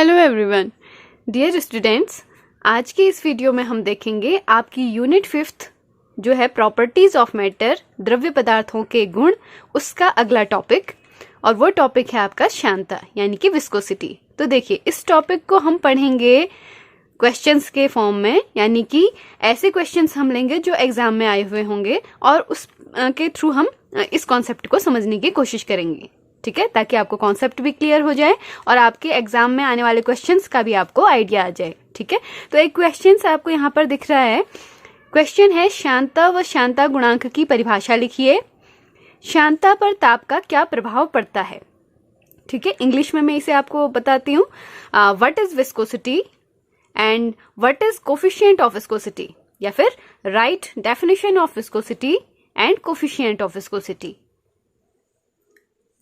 Hello everyone, dear students, आज की इस वीडियो में हम देखेंगे आपकी यूनिट 5th जो है प्रॉपर्टीज ऑफ मैटर, द्रव्य पदार्थों के गुण, उसका अगला टॉपिक। और वो टॉपिक है आपका श्यानता यानी कि विस्कोसिटी। तो देखिए, इस टॉपिक को हम पढ़ेंगे क्वेश्चंस के फॉर्म में, यानी कि ऐसे क्वेश्चंस हम लेंगे जो एग्जाम में आए हुए होंगे और उस के थ्रू हम इस कॉन्सेप्ट को समझने की कोशिश करेंगे। ठीक है, ताकि आपको कॉन्सेप्ट भी क्लियर हो जाए और आपके एग्जाम में आने वाले क्वेश्चंस का भी आपको आइडिया आ जाए। ठीक है, तो एक क्वेश्चन आपको यहाँ पर दिख रहा है। क्वेश्चन है, श्यानता व श्यानता गुणांक की परिभाषा लिखिए। श्यानता पर ताप का क्या प्रभाव पड़ता है? ठीक है, इंग्लिश में मैं इसे आपको बताती हूँ। What is viscosity and what is coefficient of viscosity, या फिर right definition of viscosity and coefficient of viscosity.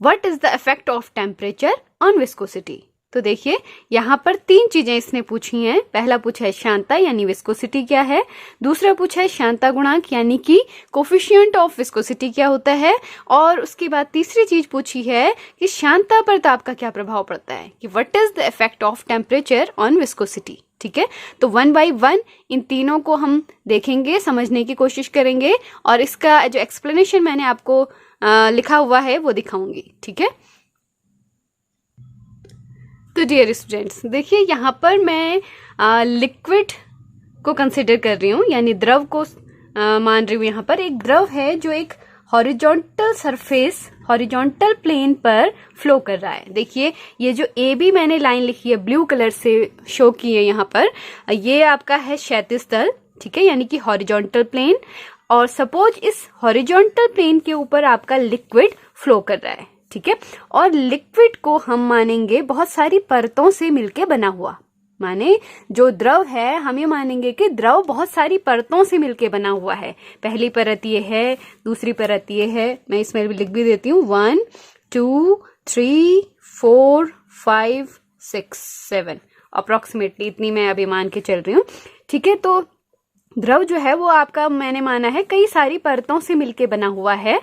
What is the effect of temperature on viscosity? तो देखिए, यहाँ पर 3 चीजें इसने पूछी हैं। पहला पूछा है श्यानता यानी विस्कोसिटी क्या है, दूसरा पूछा है श्यानता गुणांक यानी कि कोफिशिएंट ऑफ विस्कोसिटी क्या होता है, और उसके बाद तीसरी चीज पूछी है कि श्यानता पर ताप का क्या प्रभाव पड़ता है, कि what is the effect of temperature on viscosity. ठीक है, तो 1 by 1 इन तीनों को हम देखेंगे, समझने की कोशिश करेंगे और इसका जो एक्सप्लेनेशन मैंने आपको लिखा हुआ है वो दिखाऊंगी। ठीक है, तो डियर स्टूडेंट्स, देखिए यहाँ पर मैं लिक्विड को कंसिडर कर रही हूँ, यानी द्रव को मान रही हूँ। यहाँ पर एक द्रव है जो एक हॉरिजॉन्टल सरफेस, हॉरिजॉन्टल प्लेन पर फ्लो कर रहा है। देखिए, ये जो ए बी मैंने लाइन लिखी है ब्लू कलर से शो की है यहाँ पर, ये आपका है क्षैतिज तल। ठीक है, यानी कि हॉरिजॉन्टल प्लेन। और सपोज इस हॉरिजॉन्टल प्लेन के ऊपर आपका लिक्विड फ्लो कर रहा है। ठीक है, और लिक्विड को हम मानेंगे बहुत सारी परतों से मिलके बना हुआ। माने जो द्रव है, हम ये मानेंगे कि द्रव बहुत सारी परतों से मिलके बना हुआ है। पहली परत ये है, दूसरी परत ये है, मैं इसमें लिख भी देती हूँ 1 2 3 4 5 6 7 अप्रोक्सीमेटली इतनी मैं अभी मान के चल रही हूँ। ठीक है, तो द्रव जो है वो आपका मैंने माना है कई सारी परतों से मिलके बना हुआ है।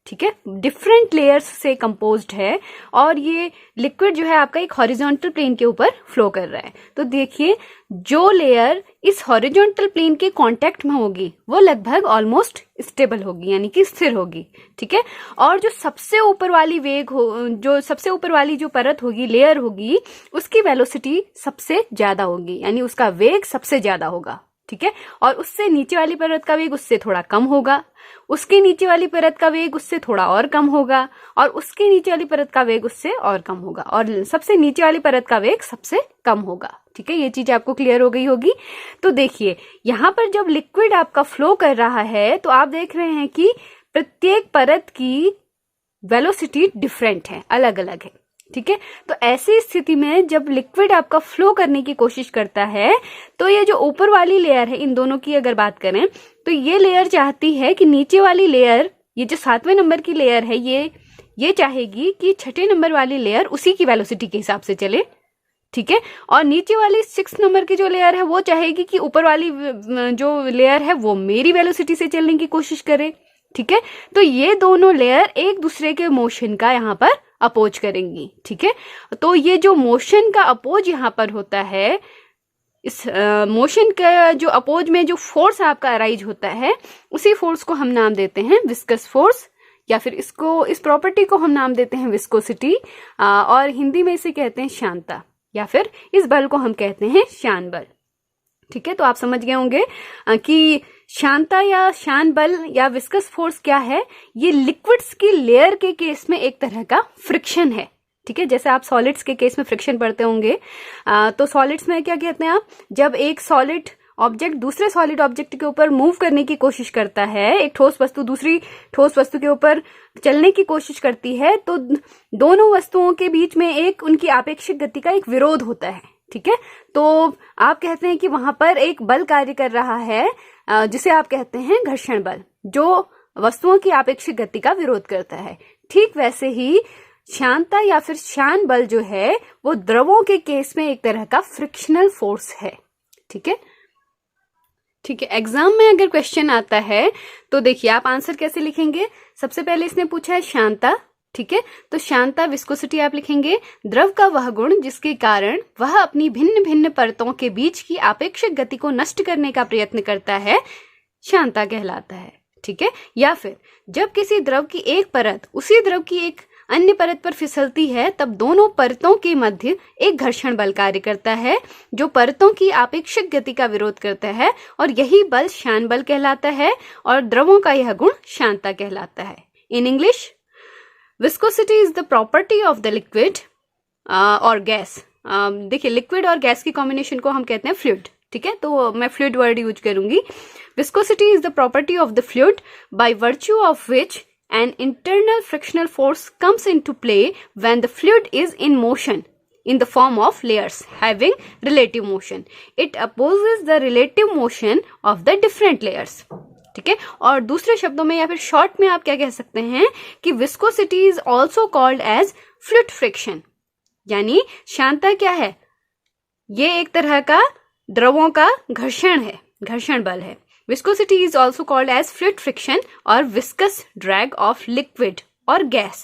ठीक है, डिफरेंट लेयर्स से कंपोज्ड है, और ये लिक्विड जो है आपका एक हॉरिजॉन्टल प्लेन के ऊपर फ्लो कर रहा है। तो देखिए, जो लेयर इस हॉरिजॉन्टल प्लेन के कांटेक्ट में होगी वो लगभग ऑलमोस्ट स्टेबल होगी, यानी कि स्थिर होगी। ठीक है, और जो सबसे ऊपर वाली जो सबसे ऊपर वाली जो परत होगी, लेयर होगी, उसकी वेलोसिटी सबसे ज्यादा होगी, यानी उसका वेग सबसे ज्यादा होगा। ठीक है, और उससे नीचे वाली परत का वेग उससे थोड़ा कम होगा, उसके नीचे वाली परत का वेग उससे थोड़ा और कम होगा, और उसके नीचे वाली परत का वेग उससे और कम होगा, और सबसे नीचे वाली परत का वेग सबसे कम होगा। ठीक है, ये चीज आपको क्लियर हो गई होगी। तो देखिए, यहाँ पर जब लिक्विड आपका फ्लो कर रहा है तो आप देख रहे हैं कि प्रत्येक परत की वेलोसिटी डिफरेंट है, अलग अलग है। ठीक है, तो ऐसी स्थिति में जब लिक्विड आपका फ्लो करने की कोशिश करता है तो ये जो ऊपर वाली लेयर है, इन दोनों की अगर बात करें तो ये लेयर चाहती है कि नीचे वाली लेयर, ये जो 7वें नंबर की लेयर है, ये चाहेगी कि 6ठे नंबर वाली लेयर उसी की वेलोसिटी के हिसाब से चले। ठीक है, और नीचे वाली 6 नंबर की जो लेयर है वो चाहेगी कि ऊपर वाली जो लेयर है वो मेरी वेलोसिटी से चलने की कोशिश करे। ठीक है, तो ये दोनों लेयर एक दूसरे के मोशन का यहाँ पर अपोज करेंगी। ठीक है, तो ये जो मोशन का अपोज यहाँ पर होता है, इस मोशन का जो अपोज में जो फोर्स आपका अराइज होता है, उसी फोर्स को हम नाम देते हैं विस्कस फोर्स, या फिर इस प्रॉपर्टी को हम नाम देते हैं विस्कोसिटी, और हिंदी में इसे कहते हैं श्यानता, या फिर इस बल को हम कहते हैं श्यान बल। ठीक है, तो आप समझ गए होंगे कि श्यानता या श्यान बल या विस्कस फोर्स क्या है। ये लिक्विड्स की लेयर के केस में एक तरह का फ्रिक्शन है। ठीक है, जैसे आप सॉलिड्स के केस में फ्रिक्शन पढ़ते होंगे, तो सॉलिड्स में क्या कहते हैं आप, जब एक सॉलिड ऑब्जेक्ट दूसरे सॉलिड ऑब्जेक्ट के ऊपर मूव करने की कोशिश करता है, एक ठोस वस्तु दूसरी ठोस वस्तु के ऊपर चलने की कोशिश करती है, तो दोनों वस्तुओं के बीच में एक उनकी आपेक्षिक गति का एक विरोध होता है। ठीक है, तो आप कहते हैं कि वहां पर एक बल कार्य कर रहा है, जिसे आप कहते हैं घर्षण बल, जो वस्तुओं की आपेक्षिक गति का विरोध करता है। ठीक वैसे ही श्यानता या फिर श्यान बल जो है वो द्रवों के केस में एक तरह का फ्रिक्शनल फोर्स है। ठीक है, ठीक है, एग्जाम में अगर क्वेश्चन आता है तो देखिए आप आंसर कैसे लिखेंगे। सबसे पहले इसने पूछा है श्यानता, ठीक है। तो शांता विस्कोसिटी आप लिखेंगे द्रव का वह गुण जिसके कारण वह अपनी भिन्न भिन्न परतों के बीच की आपेक्षिक गति को नष्ट करने का प्रयत्न करता है, शांता कहलाता है। ठीक है। या फिर जब किसी द्रव की एक परत उसी द्रव की एक अन्य परत पर फिसलती है तब दोनों परतों के मध्य एक घर्षण बल कार्य करता है जो परतों की आपेक्षिक गति का विरोध करता है और यही बल शान बल कहलाता है और द्रवों का यह गुण शांता कहलाता है। In English, viscosity is the property of the liquid और गैस। देखिए, लिक्विड और गैस की कॉम्बिनेशन को हम कहते हैं फ्लूइड। ठीक है, तो मैं फ्लूइड वर्ड यूज करूंगी। Viscosity is the property of the fluid by virtue of which an internal frictional force comes into play when the fluid is in motion in the form of layers having relative motion. It opposes the relative motion of the different layers. ठीक है। और दूसरे शब्दों में या फिर short में आप क्या कह सकते हैं कि viscosity is also called as fluid friction. यानी शांता क्या है? ये एक तरह का द्रवों का घर्षण है, घर्षण बल है। Viscosity is also called as fluid friction or viscous drag of liquid or gas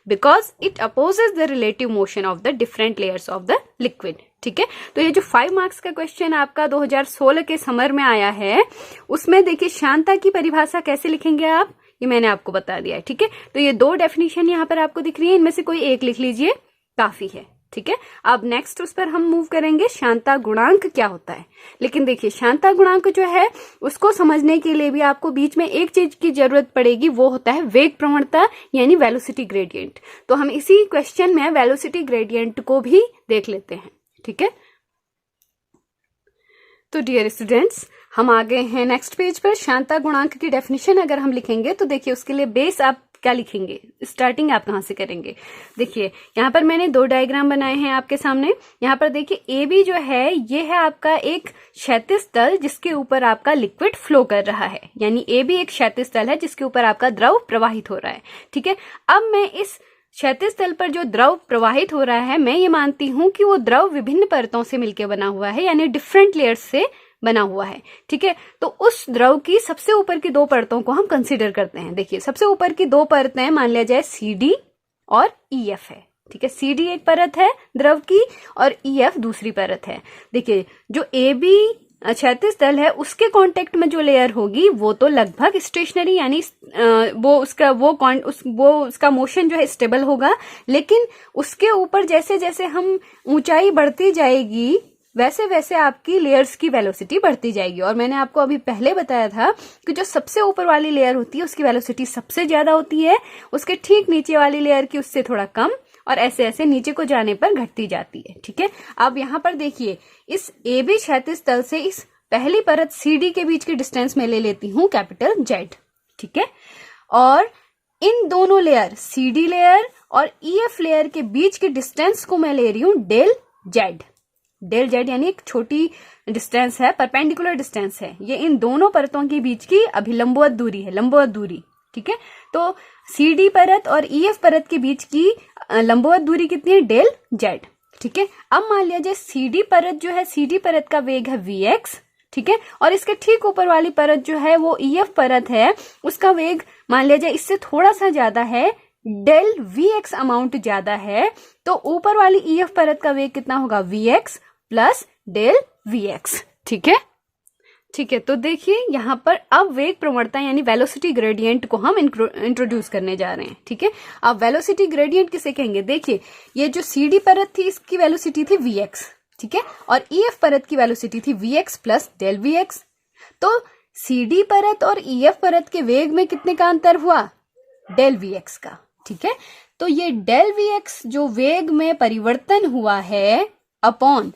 because it opposes the relative motion of the different layers of the liquid. ठीक है, तो ये जो 5 मार्क्स का क्वेश्चन आपका 2016 के समर में आया है उसमें देखिए शांता की परिभाषा कैसे लिखेंगे आप, ये मैंने आपको बता दिया है। ठीक है, तो ये 2 डेफिनेशन यहाँ पर आपको दिख रही है, इनमें से कोई एक लिख लीजिए, काफी है। ठीक है, अब नेक्स्ट उस पर हम मूव करेंगे शांता गुणांक क्या होता है। लेकिन देखिए शांता गुणांक जो है उसको समझने के लिए भी आपको बीच में एक चीज की जरूरत पड़ेगी, वो होता है वेग प्रवणता यानी वेलोसिटी ग्रेडियंट। तो हम इसी क्वेश्चन में वेलोसिटी ग्रेडियंट को भी देख लेते हैं। ठीक है, तो डियर स्टूडेंट्स हम आ गए हैं नेक्स्ट पेज पर। शांता गुणांक की डेफिनेशन अगर हम लिखेंगे तो देखिए उसके लिए बेस आप क्या लिखेंगे, स्टार्टिंग आप कहां से करेंगे। देखिए यहाँ पर मैंने 2 डायग्राम बनाए हैं आपके सामने। यहाँ पर देखिए ए बी जो है ये है आपका एक क्षैतिज तल जिसके ऊपर आपका लिक्विड फ्लो कर रहा है, यानी ए बी एक क्षैतिज तल है जिसके ऊपर आपका द्रव प्रवाहित हो रहा है। ठीक है, अब मैं इस क्षैतिज तल पर जो द्रव प्रवाहित हो रहा है मैं ये मानती हूं कि वो द्रव विभिन्न परतों से मिलकर बना हुआ है, यानी डिफरेंट लेयर्स से बना हुआ है। ठीक है, तो उस द्रव की सबसे ऊपर की 2 परतों को हम कंसीडर करते हैं। देखिए सबसे ऊपर की 2 परतें मान लिया जाए सी डी और ई एफ है। ठीक है, सी डी एक परत है द्रव की और ई एफ दूसरी परत है। देखिए जो ए बी क्षैतिज तल है उसके कांटेक्ट में जो लेयर होगी वो तो लगभग स्टेशनरी, यानी वो उसका मोशन जो है स्टेबल होगा, लेकिन उसके ऊपर जैसे जैसे हम ऊंचाई बढ़ती जाएगी वैसे वैसे आपकी लेयर्स की वेलोसिटी बढ़ती जाएगी। और मैंने आपको अभी पहले बताया था कि जो सबसे ऊपर वाली लेयर होती है उसकी वेलोसिटी सबसे ज्यादा होती है, उसके ठीक नीचे वाली लेयर की उससे थोड़ा कम, और ऐसे ऐसे नीचे को जाने पर घटती जाती है। ठीक है, अब यहाँ पर देखिए इस ए बी क्षैतिज तल से इस पहली परत सी डी के बीच की डिस्टेंस में ले लेती हूँ कैपिटल जेड। ठीक है, और इन दोनों लेयर सी डी लेयर और ई एफ लेयर के बीच की डिस्टेंस को मैं ले रही हूँ डेल जेड। डेल जेड यानी एक छोटी डिस्टेंस है, परपेंडिकुलर डिस्टेंस है, ये इन दोनों परतों के बीच की अभिलंबवत दूरी है, लंबवत दूरी। ठीक है, तो सी डी परत और ई एफ परत के बीच की लंबवत दूरी कितनी है, डेल जेड। ठीक है, अब मान लिया जाए सी डी परत जो है, सी डी परत का वेग है वी एक्स। ठीक है, और इसके ठीक ऊपर वाली परत जो है वो ई एफ परत है, उसका वेग मान लिया जाए इससे थोड़ा सा ज्यादा है, डेल वी एक्स अमाउंट ज्यादा है, तो ऊपर वाली ई एफ परत का वेग कितना होगा, v x plus del v x. ठीक है, ठीक है, तो देखिए यहाँ पर अब वेग प्रवणता यानी वेलोसिटी ग्रेडियंट को हम इंट्रोड्यूस करने जा रहे हैं। ठीक है, अब वेलोसिटी ग्रेडियंट किसे कहेंगे, देखिए ये जो सी डी परत थी इसकी वेलोसिटी थी वी एक्स। ठीक है, और ई एफ परत की वेलोसिटी थी v x plus del v x. तो सी डी परत और ई एफ परत के वेग में कितने का अंतर हुआ, डेल वी एक्स का। ठीक है, तो ये डेल वी एक्स जो वेग में परिवर्तन हुआ है अपॉन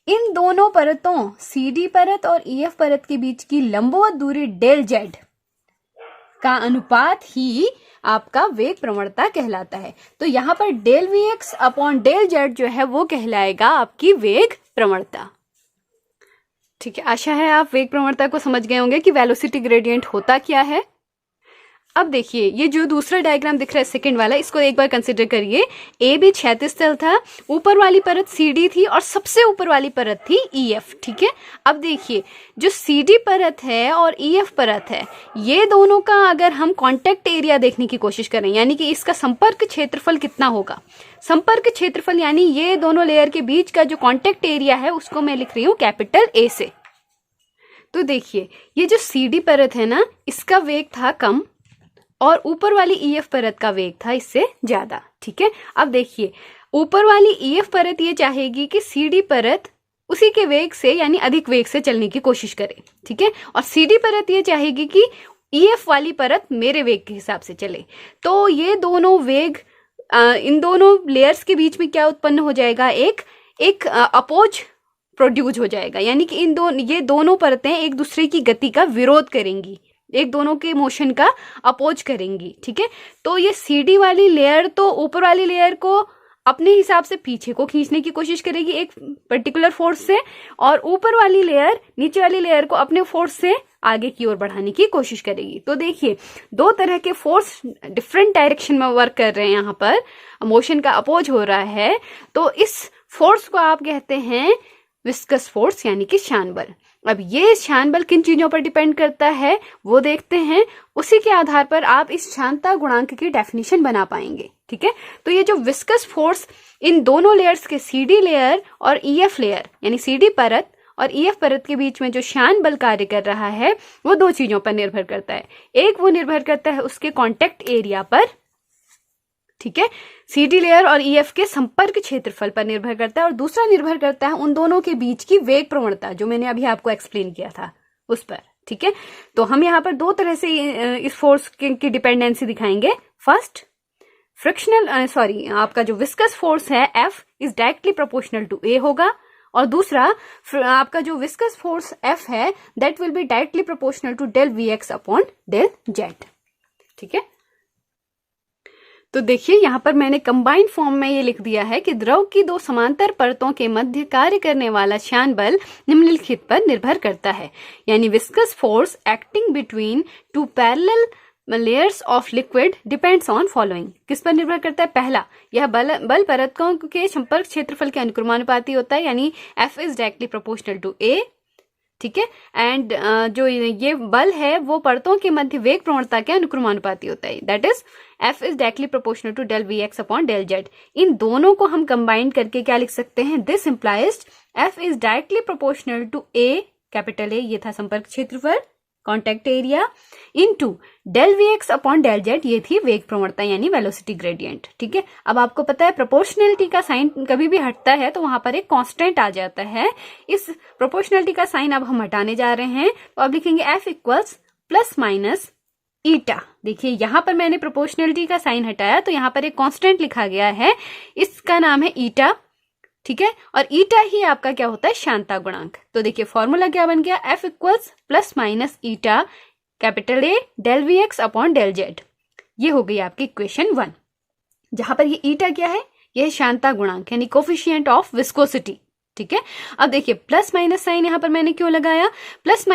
इन दोनों परतों सी डी परत और ई एफ परत के बीच की लंबवत दूरी डेल जेड का अनुपात ही आपका वेग प्रवणता कहलाता है। तो यहाँ पर del v x upon del z जो है वो कहलाएगा आपकी वेग प्रवणता। ठीक है, आशा है आप वेग प्रवणता को समझ गए होंगे कि वेलोसिटी ग्रेडियंट होता क्या है। अब देखिए ये जो दूसरा डायग्राम दिख रहा है सेकंड वाला, इसको एक बार कंसिडर करिए। ए भी क्षैतिज तल था, ऊपर वाली परत CD थी और सबसे ऊपर वाली परत थी EF। ठीक है, अब देखिए जो CD परत है और EF परत है, ये दोनों का अगर हम कॉन्टेक्ट एरिया देखने की कोशिश करें, यानी कि इसका संपर्क क्षेत्रफल कितना होगा, संपर्क क्षेत्रफल यानी ये दोनों लेयर के बीच का जो कॉन्टेक्ट एरिया है उसको मैं लिख रही हूँ कैपिटल A से। तो देखिए ये जो CD परत है ना, इसका वेग था कम और ऊपर वाली EF परत का वेग था इससे ज्यादा। ठीक है, अब देखिए ऊपर वाली EF परत ये चाहेगी कि CD परत उसी के वेग से यानी अधिक वेग से चलने की कोशिश करे। ठीक है, और CD परत ये चाहेगी कि EF वाली परत मेरे वेग के हिसाब से चले। तो ये दोनों वेग, इन दोनों लेयर्स के बीच में क्या उत्पन्न हो जाएगा, एक अपोज प्रोड्यूस हो जाएगा, यानी कि ये दोनों परतें एक दूसरे की गति का विरोध करेंगी, एक दोनों के मोशन का अपोज करेंगी। ठीक है, तो ये CD वाली लेयर तो ऊपर वाली लेयर को अपने हिसाब से पीछे को खींचने की कोशिश करेगी एक पर्टिकुलर फोर्स से, और ऊपर वाली लेयर नीचे वाली लेयर को अपने फोर्स से आगे की ओर बढ़ाने की कोशिश करेगी। तो देखिए दो तरह के फोर्स डिफरेंट डायरेक्शन में वर्क कर रहे हैं, यहाँ पर मोशन का अपोज हो रहा है। तो इस फोर्स को आप कहते हैं विस्कस फोर्स यानी कि शान बल। अब ये शान बल किन चीजों पर डिपेंड करता है वो देखते हैं, उसी के आधार पर आप इस शांता गुणांक की डेफिनेशन बना पाएंगे। ठीक है, तो ये जो विस्कस फोर्स इन दोनों लेयर्स के CD लेयर और EF लेयर यानी CD परत और EF परत के बीच में जो शान बल कार्य कर रहा है वो दो चीजों पर निर्भर करता है। एक वो निर्भर करता है उसके कॉन्टेक्ट एरिया पर, ठीक है, CD लेयर और EF के संपर्क क्षेत्रफल पर निर्भर करता है, और दूसरा निर्भर करता है उन दोनों के बीच की वेग प्रवणता जो मैंने अभी आपको एक्सप्लेन किया था उस पर। ठीक है, तो हम यहाँ पर दो तरह से इस फोर्स की डिपेंडेंसी दिखाएंगे। फर्स्ट फ्रिक्शनल आपका जो विस्कस फोर्स है F is directly proportional to A होगा, और दूसरा आपका जो विस्कस फोर्स F है that will be directly proportional to del Vx upon del Z। ठीक है, तो देखिए यहाँ पर मैंने कंबाइंड फॉर्म में ये लिख दिया है कि द्रव की दो समांतर परतों के मध्य कार्य करने वाला शान बल निम्नलिखित पर निर्भर करता है, यानी viscous force acting between two parallel layers of liquid depends on following. किस पर निर्भर करता है? पहला, यह बल परतों के संपर्क क्षेत्रफल के अनुक्रमानुपाती होता है, यानी F is directly proportional to A। ठीक है, एंड जो ये बल है वो परतों के मध्य वेग प्रवणता के अनुक्रमानुपाती होता है, that is F is directly proportional to del Vx upon del Z। इन दोनों को हम कंबाइन करके क्या लिख सकते हैं? This implies F is directly proportional to A, capital A ये था संपर्क क्षेत्रफल contact area, into del Vx upon del Z ये थी वेग प्रवणता यानी वेलोसिटी ग्रेडियंट। ठीक है, अब आपको पता है प्रोपोर्शनलिटी का साइन कभी भी हटता है तो वहां पर एक कांस्टेंट आ जाता है। इस प्रोपोर्शनलिटी का साइन अब हम हटाने जा रहे हैं, तो अब लिखेंगे F इक्वल्स प्लस माइनस ईटा। देखिए यहाँ पर मैंने प्रोपोर्शनलिटी का साइन हटाया तो यहाँ पर एक कांस्टेंट लिखा गया है, इसका नाम है ईटा। ठीक है, और ईटा ही आपका क्या होता है? शांता गुणांक। तो देखिए फॉर्मूला क्या बन गया? F equals plus minus eta capital A del Vx upon del Z। ये हो गई आपकी इक्वेशन 1, जहां पर ये ईटा क्या है? ये शांता गुणांक यानी कोफिशिएंट ऑफ विस्कोसिटी। ठीक है, अब देखिए प्लस माइनस साइन यहाँ पर मैंने क्यों लगाया? प्लस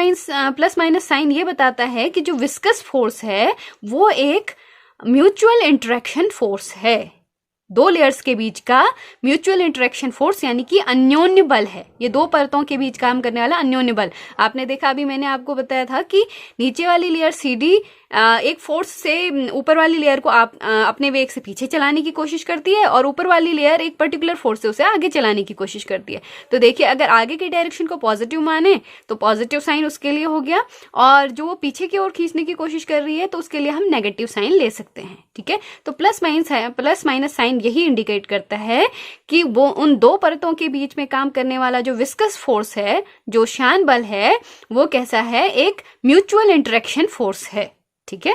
माइनस साइन ये बताता है कि जो विस्कस फोर्स है वो एक म्यूचुअल इंटरेक्शन फोर्स है, दो लेयर्स के बीच का म्यूचुअल इंटरेक्शन फोर्स यानी कि अन्योन्य बल है। ये दो परतों के बीच काम करने वाला अन्योन्य बल। आपने देखा, अभी मैंने आपको बताया था कि नीचे वाली लेयर CD एक फोर्स से ऊपर वाली लेयर को अपने वेग से पीछे चलाने की कोशिश करती है, और ऊपर वाली लेयर एक पर्टिकुलर फोर्स से उसे आगे चलाने की कोशिश करती है। तो देखिए अगर आगे की डायरेक्शन को पॉजिटिव माने तो पॉजिटिव साइन उसके लिए हो गया, और जो वो पीछे की ओर खींचने की कोशिश कर रही है तो उसके लिए हम नेगेटिव साइन ले सकते हैं। ठीक है, तो प्लस माइनस साइन यही इंडिकेट करता है कि वो उन दो परतों के बीच में काम करने वाला जो विस्कस फोर्स है, जो शान बल है, वो कैसा है? एक म्यूचुअल इंटरेक्शन फोर्स है। ठीक है,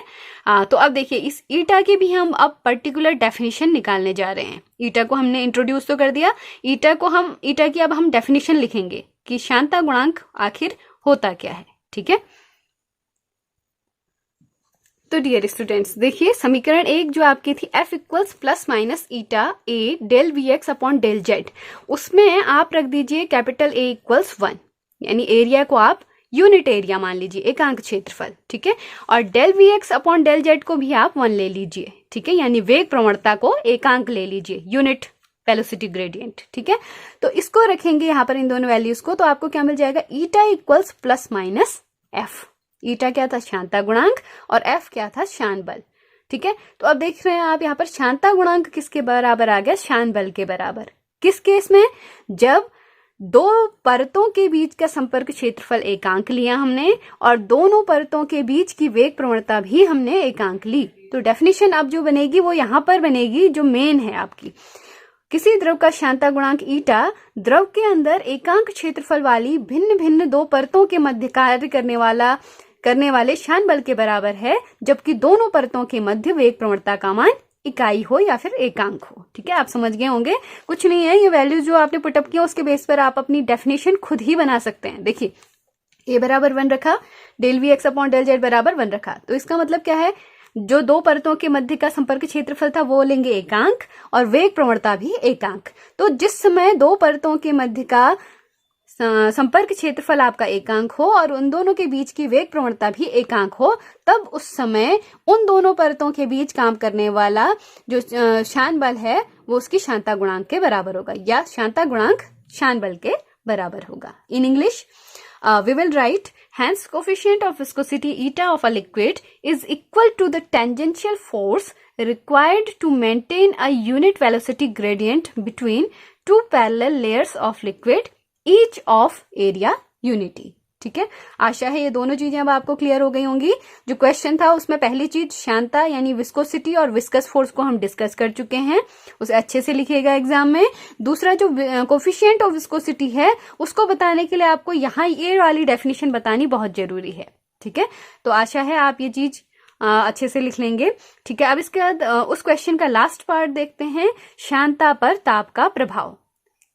तो अब देखिए इस ईटा की भी हम अब पर्टिकुलर डेफिनेशन निकालने जा रहे हैं। ईटा को हमने इंट्रोड्यूस तो कर दिया, ईटा की अब हम डेफिनेशन लिखेंगे कि शांता गुणांक आखिर होता क्या है। ठीक है, तो डियर स्टूडेंट्स देखिए समीकरण 1 जो आपकी थी F equals plus minus eta A del Vx upon del Z, उसमें आप रख दीजिए कैपिटल A इक्वल्स 1, यानी एरिया को आप यूनिट एरिया मान लीजिए, एकांक क्षेत्रफल, ठीक है। और del v x upon del z को भी आप 1 ले लीजिए, ठीक है, यानी वेग प्रवणता को एकांक ले लीजिए, यूनिट वेलोसिटी ग्रेडियंट, ठीक है। तो इसको रखेंगे यहाँ पर इन दोनों वैल्यूज को, तो आपको क्या मिल जाएगा, ईटा इक्वल्स प्लस माइनस एफ। ईटा क्या था, शांता गुणांक, और एफ क्या था, शान बल, ठीक है। तो अब देख रहे हैं आप यहाँ पर शांता गुणांक किसके बराबर आ गया, शान बल के बराबर। किस केस में, जब दो परतों के बीच का संपर्क क्षेत्रफल एकांक लिया हमने और दोनों परतों के बीच की वेग प्रवणता भी हमने एकांक ली। तो डेफिनेशन अब जो बनेगी वो यहाँ पर बनेगी, जो मेन है आपकी, किसी द्रव का शांता गुणांक ईटा द्रव के अंदर एकांक क्षेत्रफल वाली भिन्न भिन्न दो परतों के मध्य कार्य करने वाले शान बल के बराबर है, जबकि दोनों परतों के मध्य वेग प्रवणता का मान इकाई हो या फिर एकांक हो, ठीक है। आप समझ गए होंगे, कुछ नहीं है, ये वैल्यू जो आपने पुटअप किया उसके बेस पर आप अपनी डेफिनेशन खुद ही बना सकते हैं। देखिए ए बराबर 1 रखा, del v x upon del z बराबर 1 रखा, तो इसका मतलब क्या है, जो दो परतों के मध्य का संपर्क क्षेत्रफल था वो लेंगे एकांक और वेग प्रवणता भी एकांक। तो जिस समय दो परतों के मध्य का संपर्क क्षेत्रफल आपका एकांक हो और उन दोनों के बीच की वेग प्रवणता भी एकांक हो, तब उस समय उन दोनों परतों के बीच काम करने वाला जो शान बल है वो उसकी शांता गुणांक के बराबर होगा, या शांता गुणांक शान बल के बराबर होगा। In English we will write, hence coefficient of viscosity eta of a liquid is equal to the tangential force required to maintain a unit velocity gradient between two parallel layers of liquid, each of area unity। ठीक है, आशा है ये दोनों चीजें अब आपको clear हो गई होंगी। जो क्वेश्चन था उसमें पहली चीज शांता यानी विस्कोसिटी और विस्कस फोर्स को हम डिस्कस कर चुके हैं, उसे अच्छे से लिखिएगा एग्जाम में। दूसरा जो कोफिशिएंट ऑफ विस्कोसिटी है उसको बताने के लिए आपको यहाँ ये वाली डेफिनेशन बतानी बहुत जरूरी है। ठीक है, तो आशा है आप ये चीज अच्छे से लिख लेंगे। ठीक है, अब इसके बाद उस क्वेश्चन का लास्ट पार्ट देखते हैं, शांता पर ताप का प्रभाव,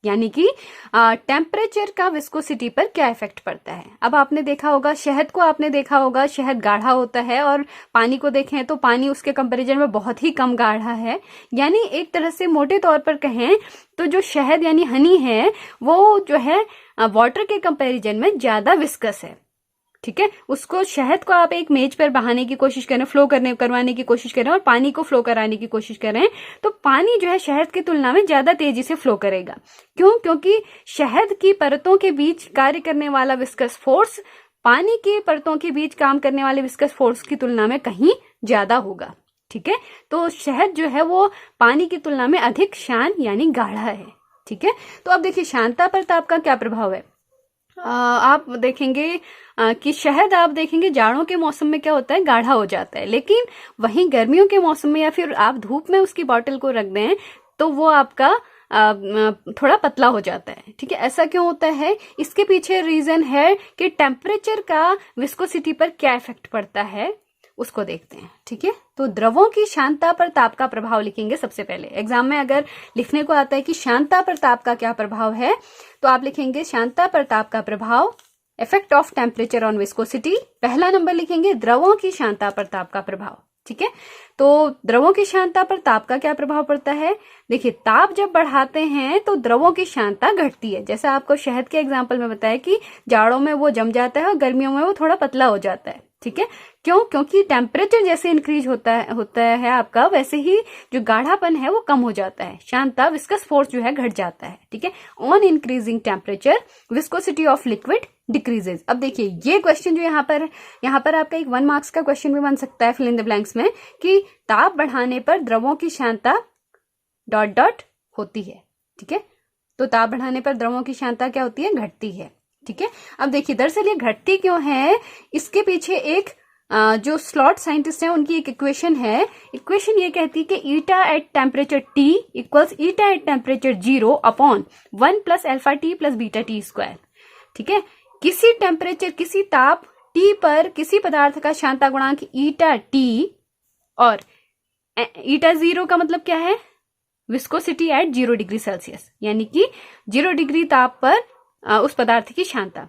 यानी कि टेम्परेचर का विस्कोसिटी पर क्या इफेक्ट पड़ता है। अब आपने देखा होगा शहद को, आपने देखा होगा शहद गाढ़ा होता है और पानी को देखें तो पानी उसके कंपैरिजन में बहुत ही कम गाढ़ा है। यानी एक तरह से मोटे तौर पर कहें तो जो शहद यानी हनी है वो जो है वाटर के कंपैरिजन में ज्यादा विस्कस है। ठीक है, उसको शहद को आप एक मेज पर बहाने की कोशिश करें, फ्लो करवाने की कोशिश करें और पानी को फ्लो कराने की कोशिश करें तो पानी जो है शहद की तुलना में ज्यादा तेजी से फ्लो करेगा। क्यों? क्योंकि शहद की परतों के बीच कार्य करने वाला विस्कस फोर्स पानी की परतों के बीच काम करने वाले विस्कस फोर्स की तुलना में कहीं ज्यादा होगा। ठीक है, तो शहद जो है वो पानी की तुलना में अधिक शान यानी गाढ़ा है। ठीक है, तो अब देखिए शांता पर ताप का क्या प्रभाव है। आप देखेंगे कि शहद आप देखेंगे जाड़ों के मौसम में क्या होता है, गाढ़ा हो जाता है, लेकिन वहीं गर्मियों के मौसम में या फिर आप धूप में उसकी बॉटल को रख दें तो वो आपका थोड़ा पतला हो जाता है। ठीक है, ऐसा क्यों होता है? इसके पीछे रीजन है कि टेम्परेचर का विस्कोसिटी पर क्या इफेक्ट पड़ता है, उसको देखते हैं। ठीक है, तो द्रवों की शांता पर ताप का प्रभाव लिखेंगे सबसे पहले। एग्जाम में अगर लिखने को आता है कि शांता पर ताप का क्या प्रभाव है तो आप लिखेंगे शांता पर ताप का प्रभाव, effect of temperature on viscosity. पहला नंबर लिखेंगे द्रवों की शांता पर ताप का प्रभाव। ठीक है, तो द्रवों की शांता पर ताप का क्या प्रभाव पड़ता है। देखिए, ताप जब बढ़ाते हैं तो द्रवों की शांता घटती है। जैसा आपको शहद के एग्जाम्पल में बताया कि जाड़ों में वो जम जाता है और गर्मियों में वो थोड़ा पतला हो जाता है। ठीक है, क्यों? क्योंकि टेम्परेचर जैसे इंक्रीज होता है आपका, वैसे ही जो गाढ़ापन है वो कम हो जाता है, शांता विस्कस फोर्स जो है घट जाता है। ठीक है, on increasing temperature viscosity of liquid decreases. अब देखिए ये क्वेश्चन जो यहाँ पर आपका एक 1 मार्क्स का क्वेश्चन भी बन सकता है फिल इन द ब्लैंक्स में, कि ताप बढ़ाने पर द्रवों की शांता ... होती है। ठीक है, तो ताप बढ़ाने पर द्रवों की शांता क्या होती है, घटती है। ठीक है, अब देखिए दरअसल ये घटती क्यों है, इसके पीछे एक जो स्लॉट साइंटिस्ट हैं उनकी एक इक्वेशन है। इक्वेशन ये कहती है कि eta at temperature T equals eta at temperature 0 upon 1 plus alpha t plus beta t square. ठीक है, किसी टेम्परेचर किसी ताप T पर किसी पदार्थ का शांता गुणांक ईटा T, और ईटा 0 का मतलब क्या है, विस्कोसिटी एट 0 डिग्री सेल्सियस, यानी कि 0 डिग्री ताप पर उस पदार्थ की शांता।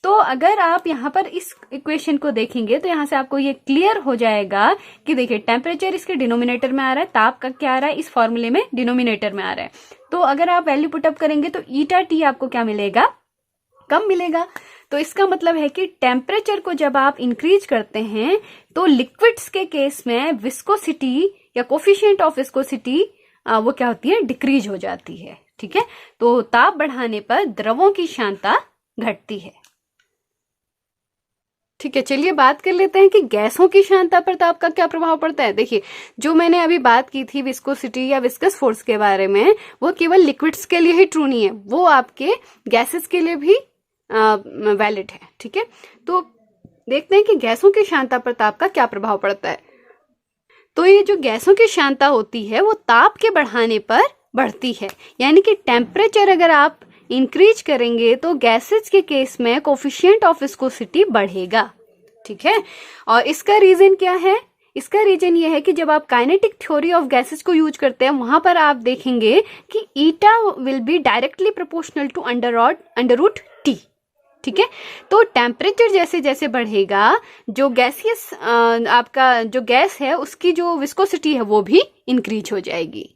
तो अगर आप यहाँ पर इस इक्वेशन को देखेंगे तो यहाँ से आपको ये क्लियर हो जाएगा कि देखिए टेम्परेचर इसके डिनोमिनेटर में आ रहा है, ताप का क्या आ रहा है इस फॉर्मूले में डिनोमिनेटर में आ रहा है। तो अगर आप वैल्यू पुटअप करेंगे तो ईटा T आपको क्या मिलेगा, कम मिलेगा। तो इसका मतलब है कि टेम्परेचर को जब आप इंक्रीज करते हैं तो लिक्विड्स के केस में विस्कोसिटी या कोफिशिएंट ऑफ विस्कोसिटी वो क्या होती है, डिक्रीज हो जाती है। ठीक है, तो ताप बढ़ाने पर द्रवों की सांद्रता घटती है। ठीक है, चलिए बात कर लेते हैं कि गैसों की सांद्रता पर ताप का क्या प्रभाव पड़ता है। देखिए, जो मैंने अभी बात की थी विस्कोसिटी या विस्कस फोर्स के बारे में, वो केवल लिक्विड्स के लिए ही ट्रू नहीं है, वो आपके गैसेस के लिए भी वैलिड है। ठीक है, तो देखते हैं कि गैसों की सांद्रता पर ताप का क्या प्रभाव पड़ता है। तो ये जो गैसों की सांद्रता होती है वो ताप के बढ़ाने पर बढ़ती है, यानी कि टेम्परेचर अगर आप इंक्रीज करेंगे तो गैसेज के केस में कोफिशिएंट ऑफ विस्कोसिटी बढ़ेगा। ठीक है, और इसका रीजन क्या है, इसका रीजन ये है कि जब आप काइनेटिक थ्योरी ऑफ गैसेज को यूज करते हैं वहां पर आप देखेंगे कि eta will be directly proportional to under root t. ठीक है, तो टेम्परेचर जैसे जैसे बढ़ेगा जो गैसियस आपका जो गैस है उसकी जो विस्कोसिटी है वो भी इंक्रीज हो जाएगी।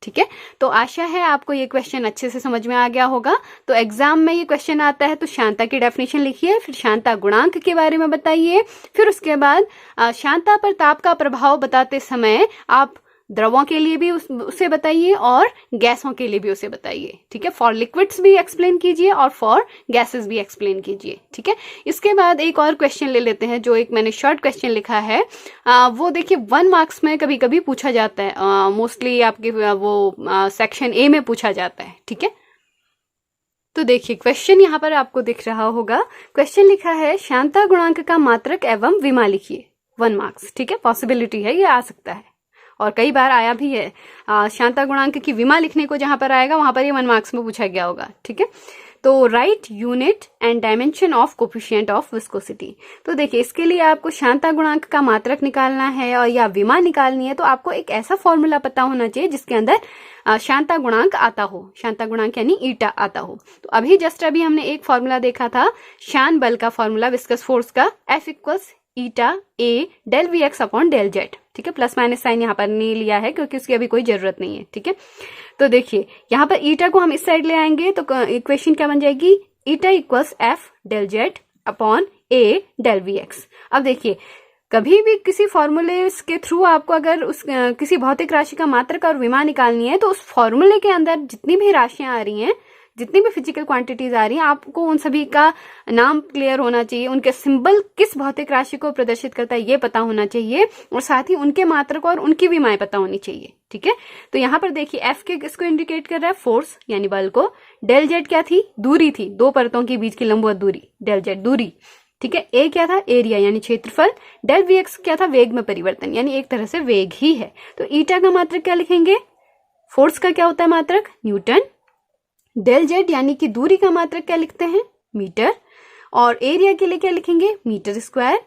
ठीक है, तो आशा है आपको ये क्वेश्चन अच्छे से समझ में आ गया होगा। तो एग्जाम में ये क्वेश्चन आता है तो सांद्रता की डेफिनेशन लिखिए, फिर सांद्रता गुणांक के बारे में बताइए, फिर उसके बाद सांद्रता पर ताप का प्रभाव बताते समय आप द्रवों के लिए भी उसे बताइए और गैसों के लिए भी उसे बताइए। ठीक है, फॉर लिक्विड्स भी एक्सप्लेन कीजिए और फॉर गैसेस भी एक्सप्लेन कीजिए। ठीक है, इसके बाद एक और क्वेश्चन ले लेते हैं, जो एक मैंने शॉर्ट क्वेश्चन लिखा है, वो देखिए 1 मार्क्स में कभी कभी पूछा जाता है, मोस्टली आपके वो सेक्शन ए में पूछा जाता है। ठीक है, तो देखिए क्वेश्चन यहाँ पर आपको दिख रहा होगा। क्वेश्चन लिखा है सांद्रता गुणांक का मात्रक एवं विमा लिखिए, 1 मार्क्स। ठीक है, पॉसिबिलिटी है, ये आ सकता है और कई बार आया भी है। सांद्रता गुणांक की विमा लिखने को जहां पर आएगा वहां पर ये 1 मार्क्स में पूछा गया होगा। ठीक है, तो right unit and dimension of coefficient of viscosity. तो देखिए इसके लिए आपको सांद्रता गुणांक का मात्रक निकालना है और या विमा निकालनी है, तो आपको एक ऐसा फॉर्मूला पता होना चाहिए जिसके अंदर सांद्रता गुणांक आता हो, सांद्रता गुणांक यानी ईटा आता हो। तो अभी हमने एक फॉर्मूला देखा था शान बल का फॉर्मूला विस्कस फोर्स का, F equals eta a del v x upon del z. ठीक है, प्लस माइनस साइन यहाँ पर नहीं लिया है क्योंकि उसकी अभी कोई जरूरत नहीं है। ठीक है, तो देखिए यहाँ पर ईटा को हम इस साइड ले आएंगे तो इक्वेशन क्या बन जाएगी, eta equals f del z upon a del v x. अब देखिए कभी भी किसी फॉर्मूले के थ्रू आपको अगर उस किसी भौतिक राशि का मात्रक और विमा निकालनी है तो उस फॉर्मूले के अंदर जितनी भी राशियां आ रही हैं, जितनी भी फिजिकल क्वांटिटीज आ रही हैं, आपको उन सभी का नाम क्लियर होना चाहिए, उनके सिंबल किस भौतिक राशि को प्रदर्शित करता है ये पता होना चाहिए और साथ ही उनके मात्रक और उनकी विमाएं पता होनी चाहिए। ठीक है, तो यहाँ पर देखिए एफ के किसको इंडिकेट कर रहा है, फोर्स यानी बल को। डेल जेड क्या थी, दूरी थी, दो परतों के बीच की लंबवत दूरी, डेल जेड दूरी। ठीक है, ए क्या था, एरिया यानी क्षेत्रफल। डेल वी एक्स क्या था, वेग में परिवर्तन यानी एक तरह से वेग ही है। तो ईटा का मात्रक क्या लिखेंगे, फोर्स का क्या होता है मात्रक, न्यूटन। डेल जेड यानी कि दूरी का मात्रक क्या लिखते हैं, मीटर। और एरिया के लिए क्या लिखेंगे, मीटर स्क्वायर।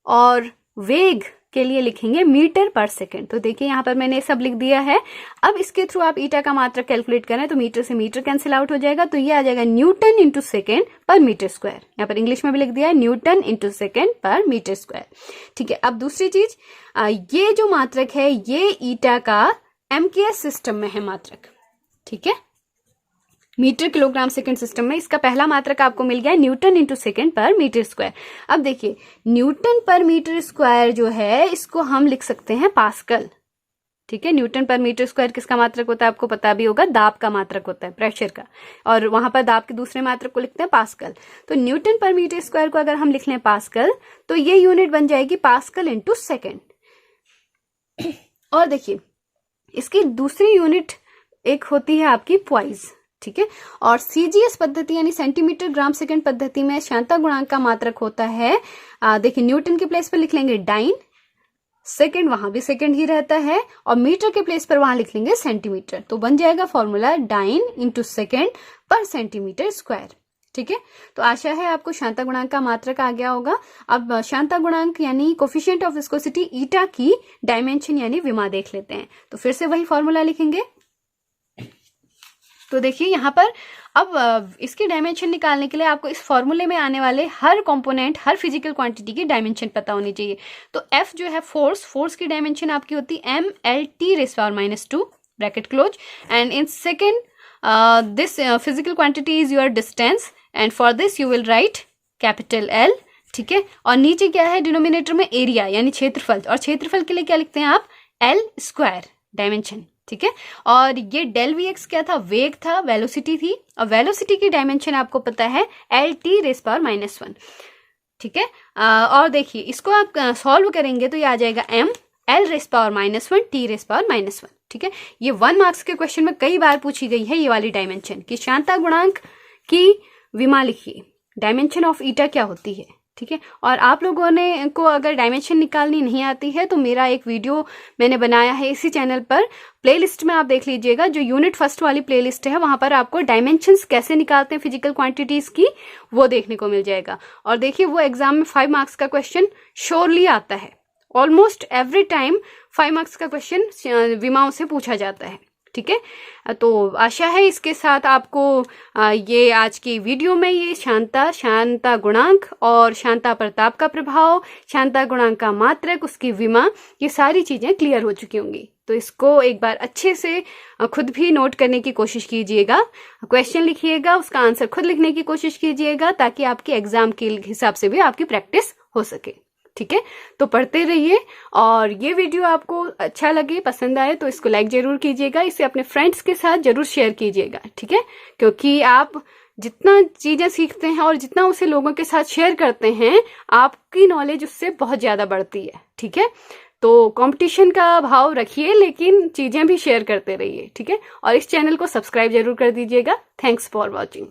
और वेग के लिए लिखेंगे मीटर पर सेकंड। तो देखिए यहाँ पर मैंने सब लिख दिया है। अब इसके थ्रू आप ईटा का मात्रक कैलकुलेट करें तो मीटर से मीटर कैंसिल आउट हो जाएगा, तो ये आ जाएगा न्यूटन इंटू सेकेंड पर मीटर स्क्वायर। यहाँ पर इंग्लिश में भी लिख दिया है न्यूटन इंटू सेकेंड पर मीटर स्क्वायर। ठीक है, अब दूसरी चीज, ये जो मात्रक है ये ईटा का एमकेएस सिस्टम में है मात्रक। ठीक है, मीटर किलोग्राम सेकंड सिस्टम में इसका पहला मात्रक आपको मिल गया न्यूटन इंटू सेकेंड पर मीटर स्क्वायर। अब देखिए न्यूटन पर मीटर स्क्वायर जो है इसको हम लिख सकते हैं पास्कल। ठीक है, न्यूटन पर मीटर स्क्वायर किसका मात्रक होता है आपको पता भी होगा, दाब का मात्रक होता है, प्रेशर का, और वहां पर दाब के दूसरे मात्रक को लिखते हैं पास्कल। तो न्यूटन पर मीटर स्क्वायर को अगर हम लिख लें पास्कल तो ये यूनिट बन जाएगी पास्कल इंटू सेकेंड। और देखिए इसकी दूसरी यूनिट एक होती है आपकी प्वाइज। ठीक है, और सीजीएस पद्धति यानी सेंटीमीटर ग्राम सेकंड पद्धति में सांद्रता गुणांक का मात्रक होता है, देखिए न्यूटन के प्लेस पर लिख लेंगे डाइन, सेकंड वहां भी सेकंड ही रहता है, और मीटर के प्लेस पर वहां लिख लेंगे सेंटीमीटर। तो बन जाएगा फॉर्मूला डाइन इंटू सेकेंड पर सेंटीमीटर स्क्वायर। ठीक है, तो आशा है आपको सांद्रता गुणांक का मात्रक आ गया होगा। अब सांद्रता गुणांक यानी कोफिशिएंट ऑफ विस्कोसिटी ईटा की डायमेंशन यानी विमा देख लेते हैं। तो फिर से वही फॉर्मूला लिखेंगे। तो देखिए यहाँ पर अब इसकी डायमेंशन निकालने के लिए आपको इस फॉर्मूले में आने वाले हर कंपोनेंट, हर फिजिकल क्वांटिटी की डायमेंशन पता होनी चाहिए। तो F जो है फोर्स की डायमेंशन आपकी होती है mLT⁻², bracket close, and in second this physical quantity is your distance and for this you will write capital L, ठीक है। और नीचे क्या है, डिनोमिनेटर में एरिया यानी क्षेत्रफल, और क्षेत्रफल के लिए क्या लिखते हैं आप, L स्क्वायर डायमेंशन, ठीक है। और ये डेल VX क्या था, वेग था, वेलोसिटी थी, और वेलोसिटी की डायमेंशन आपको पता है LT⁻⁻1, ठीक है। और देखिए इसको आप सॉल्व करेंगे तो ये आ जाएगा M L⁻⁻1 T⁻⁻1, ठीक है। ये 1 मार्क्स के क्वेश्चन में कई बार पूछी गई है ये वाली डायमेंशन कि शांता गुणांक की विमा लिखिए, डायमेंशन ऑफ ईटा क्या होती है, ठीक है। और आप लोगों ने को अगर डायमेंशन निकालनी नहीं आती है तो मेरा एक वीडियो मैंने बनाया है इसी चैनल पर, प्लेलिस्ट में आप देख लीजिएगा, जो यूनिट फर्स्ट वाली प्लेलिस्ट है वहां पर आपको डायमेंशंस कैसे निकालते हैं फिजिकल क्वांटिटीज की वो देखने को मिल जाएगा। और देखिए वो एग्जाम में 5 मार्क्स का क्वेश्चन श्योरली आता है, ऑलमोस्ट एवरी टाइम 5 मार्क्स का क्वेश्चन विमाओं से पूछा जाता है, ठीक है। तो आशा है इसके साथ आपको ये आज की वीडियो में ये शांता गुणांक और शांता प्रताप का प्रभाव, शांता गुणांक का मात्रक, उसकी विमा, ये सारी चीजें क्लियर हो चुकी होंगी। तो इसको एक बार अच्छे से खुद भी नोट करने की कोशिश कीजिएगा, क्वेश्चन लिखिएगा, उसका आंसर खुद लिखने की कोशिश कीजिएगा, ताकि आपके एग्जाम के हिसाब से भी आपकी प्रैक्टिस हो सके, ठीक है। तो पढ़ते रहिए, और ये वीडियो आपको अच्छा लगे, पसंद आए तो इसको लाइक जरूर कीजिएगा, इसे अपने फ्रेंड्स के साथ जरूर शेयर कीजिएगा, ठीक है। क्योंकि आप जितना चीजें सीखते हैं और जितना उसे लोगों के साथ शेयर करते हैं, आपकी नॉलेज उससे बहुत ज्यादा बढ़ती है, ठीक है। तो कंपटीशन का भाव रखिए, लेकिन चीजें भी शेयर करते रहिए, ठीक है। और इस चैनल को सब्सक्राइब जरूर कर दीजिएगा। Thanks for watching.